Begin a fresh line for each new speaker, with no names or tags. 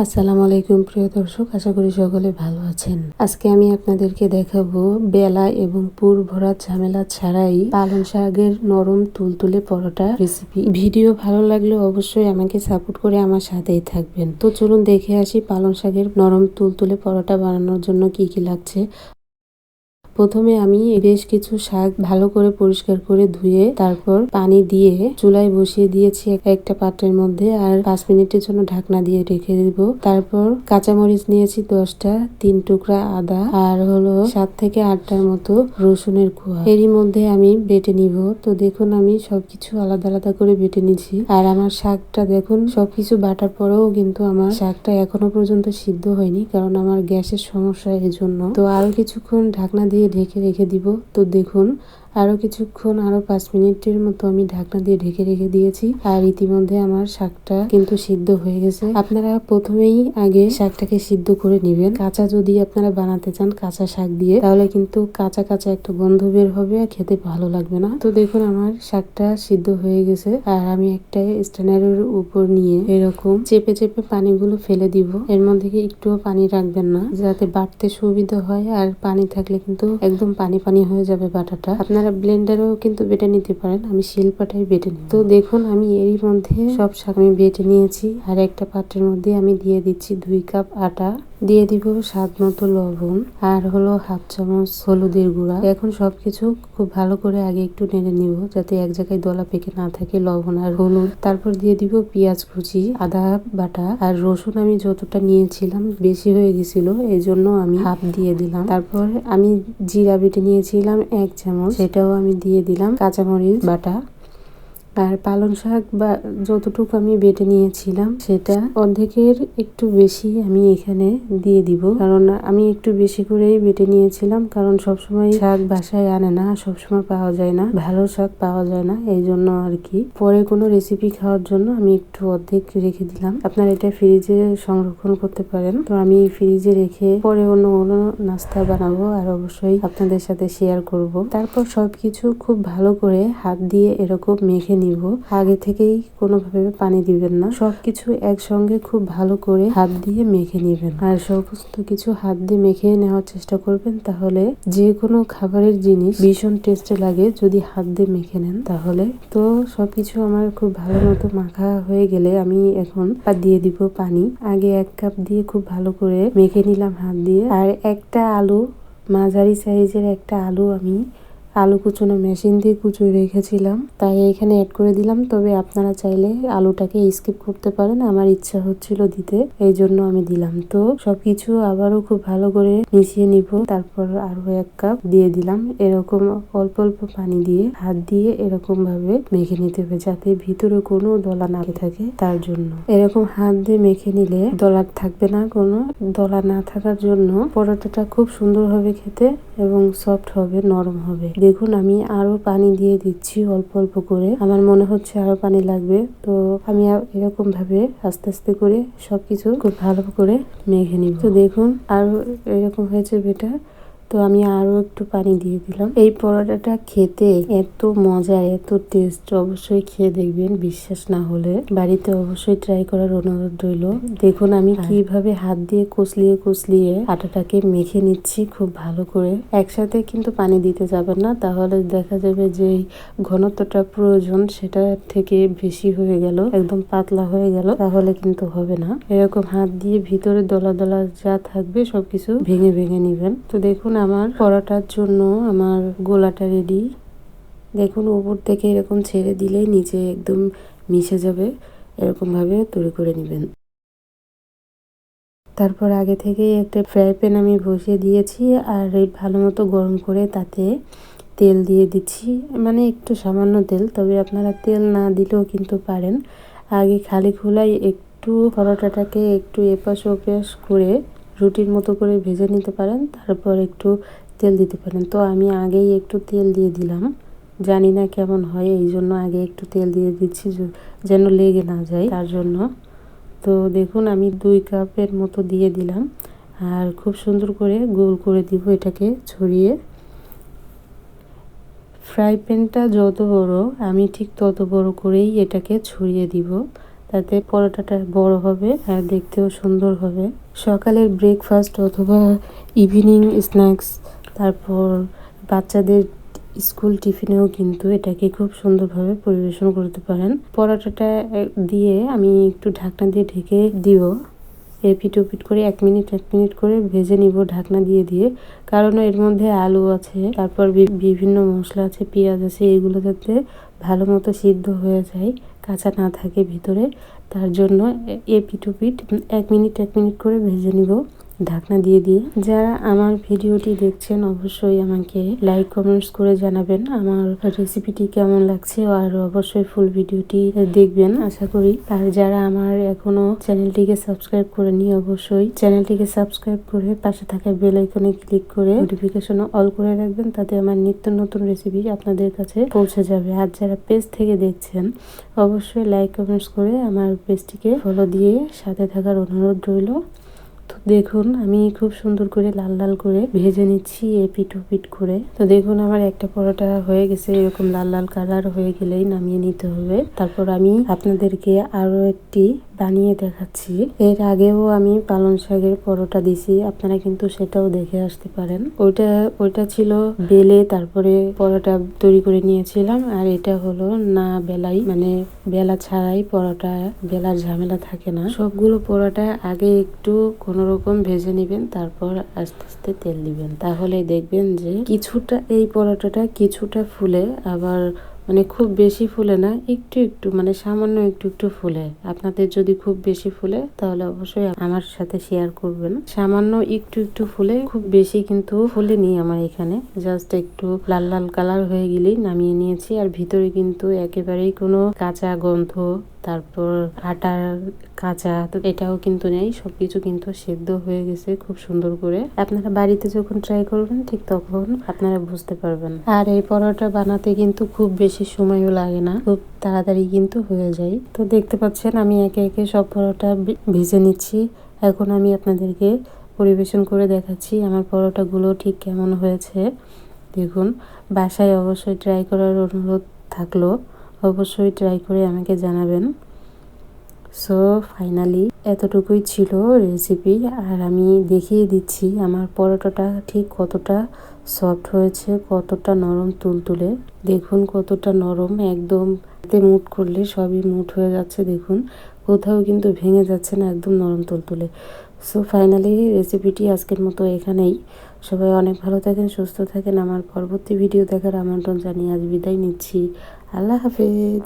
আসসালামু আলাইকুম প্রিয় দর্শক, আশা করি সকলে ভালো আছেন। আজকে আমি আপনাদেরকে দেখাবো বেলা এবং পুর ভরা ঝামেলা ছাড়াই পালং শাকের নরম তুলতুলে পরোটা রেসিপি। ভিডিও ভালো লাগলে অবশ্যই আমাকে সাপোর্ট করে আমার সাথেই থাকবেন। তো চলুন দেখে আসি পালং শাকের নরম তুলতুলে পরোটা বানানোর জন্য কি কি লাগছে। প্রথমে আমি বেশ কিছু শাক ভালো করে পরিষ্কার করে ধুয়ে তারপর পানি দিয়ে চুলায় বসিয়ে দিয়েছি একটা পাত্রের মধ্যে, আর 5 মিনিটের জন্য ঢাকনা দিয়ে রেখে দিব। তারপর কাঁচামরিচ নিয়েছি 10টা, 3 টুকরা আদা, আর হলো 7 থেকে 8টার মতো রসুনের কোয়া। এরই মধ্যে আমি বেটে নিব। তো দেখুন আমি সবকিছু আলাদা আলাদা করে বেটে নিচ্ছি। আর আমার শাকটা দেখুন সবকিছু বাটার পরেও কিন্তু আমার শাকটা এখনো পর্যন্ত সিদ্ধ হয়নি, কারণ আমার গ্যাসের সমস্যা, এর জন্য। তো আরো কিছুক্ষণ ঢাকনা দিয়ে ঢেকে রেখে দিব। তো দেখুন আরো কিছুক্ষণ, আরো 5 মিনিটের মতো আমি ঢাকনা দিয়ে ঢেকে রেখে দিয়েছি। আর ইতিমধ্যে আমার শাকটা কিন্তু সিদ্ধ হয়ে গেছে। আপনারা প্রথমেই আগে শাকটাকে সিদ্ধ করে নেবেন। কাঁচা যদি আপনারা বানাতে চান কাঁচা শাক দিয়ে, তাহলে কিন্তু কাঁচা কাঁচা একটা গন্ধ বের হবে আর খেতে ভালো লাগবে না। তো দেখুন আমার শাকটা সিদ্ধ হয়ে গেছে। আর আমি একটা স্ট্যান্ডারের উপর নিয়ে এরকম চেপে চেপে পানিগুলো ফেলে দিব। এর মধ্যে একটুও পানি রাখবেন না, যাতে বাটতে সুবিধা হয়। আর পানি থাকলে কিন্তু একদম পানি পানি হয়ে যাবে বাটাটা। আপনারা ব্লেন্ডারেও কিন্তু বেটে নিতে পারেন, আমি শিলপাটাই বেটে নিই। তো দেখুন আমি এরই মধ্যে সব শাক আমি বেটে নিয়েছি। আর একটা পাত্রের মধ্যে আমি দিয়ে দিচ্ছি 2 কাপ আটা, দিয়ে দিব স্বাদ মতো লবণ, আর হলো 1/2 চামচ হলুদের গুঁড়া। এখন সবকিছু খুব ভালো করে আগে একটু নেড়ে নিব, যাতে এক জায়গায় দলা পেকে না থাকে লবণ আর হলুদ। তারপর দিয়ে দিব পেঁয়াজ কুচি, আদা বাটা, আর রসুন আমি যতটা নিয়েছিলাম বেশি হয়ে গেছিল, এই জন্য আমি হাফ দিয়ে দিলাম। তারপর আমি জিরা বেটে নিয়েছিলাম 1 চামচ, সেটাও আমি দিয়ে দিলাম। কাঁচামরিচ বাটা আর পালং শাক বা যতটুকু আমি বেটে নিয়েছিলাম সেটা অর্ধেকের একটু বেশি আমি এখানে দিয়ে দিব, কারণ আমি একটু বেশি করেই বেটে নিয়েছিলাম। কারণ সবসময় শাক বাসায় আনে না, সবসময় পাওয়া যায় না, ভালো শাক পাওয়া যায় না, এই জন্য আর কি। পরে কোনো রেসিপি খাওয়ার জন্য আমি একটু অর্ধেক রেখে দিলাম। আপনারা এটা ফ্রিজে সংরক্ষণ করতে পারেন। তো আমি ফ্রিজে রেখে পরে অন্য কোনো নাস্তা বানাবো, আর অবশ্যই আপনাদের সাথে শেয়ার করব। তারপর সবকিছু খুব ভালো করে হাত দিয়ে এরকম মেখে নিব। আগে থেকেই কোনোভাবে পানি দিবেন না, সবকিছু একসঙ্গে খুব ভালো করে হাত দিয়ে মেখে নেবেন। আর সমস্ত কিছু হাত দিয়ে মেখে নেওয়ার চেষ্টা করবেন, তাহলে যে কোনো খাবারের জিনিস ভীষণ টেস্টি লাগে যদি হাত দিয়ে মেখে নেন তাহলে। তো সবকিছু আমার খুব ভালো মতো মাখা হয়ে গেলে আমি এখন দিয়ে দিব পানি। আগে 1 কাপ দিয়ে খুব ভালো করে মেখে নিলাম হাত দিয়ে। আর একটা আলু, মাঝারি সাইজের একটা আলু, আমি আলু কুচোনো মেশিন দিয়ে কুচিয়ে রেখেছিলাম, তাই এখানে অ্যাড করে দিলাম। তবে আপনারা চাইলে আলুটাকে স্কিপ করতে পারেন, আমার ইচ্ছা হচ্ছিল দিতে, এই জন্য আমি দিলাম। তো সবকিছু আবারও খুব ভালো করে মিশিয়ে নিব। তারপর আরো 1 কাপ দিয়ে দিলাম। এরকম অল্প অল্প পানি দিয়ে হাত দিয়ে এরকম ভাবে মেখে নিতে হবে, যাতে ভিতরে কোনো দলা না থাকে, তার জন্য। এরকম হাত দিয়ে মেখে নিলে দলা থাকবে না, কোনো দলা না থাকার জন্য পরোটাটা খুব সুন্দর হবে খেতে এবং সফট হবে, নরম হবে। দেখুন আমি আরো পানি দিয়ে দিচ্ছি অল্প অল্প করে, আমার মনে হচ্ছে আরো পানি লাগবে। তো আমি এরকম ভাবে আস্তে আস্তে করে সবকিছু খুব ভালো করে মেখে নিব। তো দেখুন আরো এরকম হয়েছে বেটার। তো আমি আরো একটু পানি দিয়ে দিলাম। এই পরোটাটা খেতে এত মজার, এত টেস্ট, অবশ্যই খেয়ে দেখবেন। বিশ্বাস না হলে বাড়িতে অবশ্যই ট্রাই করার অনুরোধ রইল। দেখুন আমি কিভাবে হাত দিয়ে কচলিয়ে কচলিয়ে আটাটাকে মেখে নিচ্ছি খুব ভালো করে। একসাথে কিন্তু পানি দিতে যাবেন না, তাহলে দেখা যাবে যে ঘনত্বটা প্রয়োজন সেটা থেকে বেশি হয়ে গেল, একদম পাতলা হয়ে গেল, তাহলে কিন্তু হবে না। এরকম হাত দিয়ে ভিতরে দলা দলা যা থাকবে সবকিছু ভেঙে ভেঙে নিবেন। তো দেখুন আমার পরোটার জন্য আমার গোলাটা রেডি। দেখুন উপর থেকে এরকম ছেড়ে দিলেই নিচে একদম মিশে যাবে, এরকম ভাবে তৈরি করে নেবেন। তারপর আগে থেকে একটা ফ্রাই প্যান আমি বসিয়ে দিয়েছি, আর ভালো মতো গরম করে তাতে তেল দিয়ে দিচ্ছি, মানে একটু সামান্য তেল, তবে আপনারা তেল না দিলেও কিন্তু পারেন। আগে খালি খোলায় একটু পরোটাটাকে একটু এপাশ ওপাশ করে রুটির মতো করে ভেজে নিতে পারেন, তারপর একটু তেল দিতে পারেন। তো আমি আগেই একটু তেল দিয়ে দিলাম, জানি না কেমন হয়, এই জন্য আগে একটু তেল দিয়ে দিচ্ছি যেন লেগে না যায়, তার জন্য। তো দেখুন আমি 2 কাপের মতো দিয়ে দিলাম, আর খুব সুন্দর করে গোল করে দিব এটাকে ছড়িয়ে। ফ্রাই প্যানটা যত বড় আমি ঠিক তত বড় করেই এটাকে ছড়িয়ে দিব, তাতে পরোটাটা বড় হবে আর দেখতেও সুন্দর হবে। সকালের ব্রেকফাস্ট অথবা ইভিনিং স্ন্যাক্স, তারপর বাচ্চাদের স্কুল টিফিনেও কিন্তু এটাকে খুব সুন্দরভাবে পরিবেশন করতে পারেন। পরোটাটা দিয়ে আমি একটু ঢাকনা দিয়ে ঢেকে দিব। এপিট ওপিট করে 1 মিনিট করে ভেজে নিব ঢাকনা দিয়ে দিয়ে। কারণ এর মধ্যে আলু আছে, তারপর বিভিন্ন মশলা আছে, পেঁয়াজ আছে, এগুলো যাতে ভালো মতো সিদ্ধ হয়ে যায়, কাঁচা না থাকে ভিতরে, তার জন্য এপিট ওপিট 1 মিনিট করে ভেজে নিব ঢাকনা দিয়ে দিয়ে। যারা আমার ভিডিওটি দেখছেন অবশ্যই আমাকে লাইক কমেন্টস করে জানাবেন আমার রেসিপিটি কেমন লাগছে, আর অবশ্যই ফুল ভিডিওটি দেখবেন আশা করি। আর যারা আমার এখনো চ্যানেলটিকে সাবস্ক্রাইব করেনি অবশ্যই চ্যানেলটিকে সাবস্ক্রাইব করে পাশে থাকা বেল আইকনে ক্লিক করে নোটিফিকেশন অল করে রাখবেন, তাতে আমার নিত্য নতুন রেসিপি আপনাদের কাছে পৌঁছে যাবে। আর যারা পেজ থেকে দেখছেন অবশ্যই লাইক কমেন্টস করে আমার পেজটিকে ফলো দিয়ে সাথে থাকার অনুরোধ রইল। তো দেখুন আমি খুব সুন্দর করে লাল লাল করে ভেজে নিচ্ছি এপিট ওপিট করে। তো দেখুন আমার একটা পরোটা হয়ে গেছে, এরকম লাল লাল কালার হয়ে গেলেই নামিয়ে নিতে হবে। তারপর আমি আপনাদেরকে আরো একটি বানিয়ে দেখাচ্ছি। এর আগেও আমি পালং শাকের পরোটা দিছি, আপনারা কিন্তু সেটাও দেখে আসতে পারেন। ওইটা ছিল বেলে তারপরে পরোটা তৈরি করে নিয়েছিলাম, আর এটা হলো না বেলাই, মানে বেলা ছাড়াই পরোটা, বেলার ঝামেলা থাকে না। সবগুলো পরোটা আগে একটু কোনোরকম ভেজে নেবেন, তারপর আস্তে আস্তে তেল দিবেন, তাহলে দেখবেন যে কিছুটা এই পরোটাটা কিছুটা ফুলে, আবার মানে খুব বেশি ফুলে না, একটু মানে সামান্য একটু ফুলে। আপনাদের যদি খুব বেশি ফুলে তাহলে অবশ্যই আমার সাথে শেয়ার করবেন। সামান্য একটু ফুলে, খুব বেশি কিন্তু ফুলেনি আমার এখানে, জাস্ট একটু লাল লাল কালার হয়ে গেলেই নামিয়ে নিয়েছি। আর ভিতরে কিন্তু একেবারেই কোনো কাঁচা গন্ধ, তারপর আটার কাঁচা তো এটাও কিন্তু নেই, সবকিছু কিন্তু সেদ্ধ হয়ে গেছে খুব সুন্দর করে। আপনারা বাড়িতে যখন ট্রাই করবেন ঠিক তখন আপনারা বুঝতে পারবেন। আর এই পরোটা বানাতে কিন্তু খুব বেশি সময়ও লাগে না, খুব তাড়াতাড়ি কিন্তু হয়ে যায়। তো দেখতে পাচ্ছেন আমি একে একে সব পরোটা ভেজে নিচ্ছি। এখন আমি আপনাদেরকে পরিবেশন করে দেখাচ্ছি আমার পরোটাগুলো ঠিক কেমন হয়েছে। দেখুন, বাসায় অবশ্যই ট্রাই করার অনুরোধ থাকলো, অবশ্যই ট্রাই করে আমাকে জানাবেন। সো ফাইনালি এতটুকুই ছিল রেসিপি, আর আমি দেখিয়ে দিচ্ছি আমার পরোটাটা ঠিক কতটা সফট হয়েছে, কতটা নরম তুলতুলে। দেখুন কতটা নরম, একদম হাতে মুঠ করলে সবই মুঠ হয়ে যাচ্ছে। দেখুন কোথাও কিন্তু ভেঙে যাচ্ছে না, একদম নরম তুলতুলে। সো ফাইনালি রেসিপিটি আজকের মতো এখানেই। সবাই অনেক ভালো থাকেন, সুস্থ থাকেন। আমার পরবর্তী ভিডিও দেখার আমন্ত্রণ জানিয়ে আজ বিদায় নিচ্ছি। আল্লাহ হাফেজ।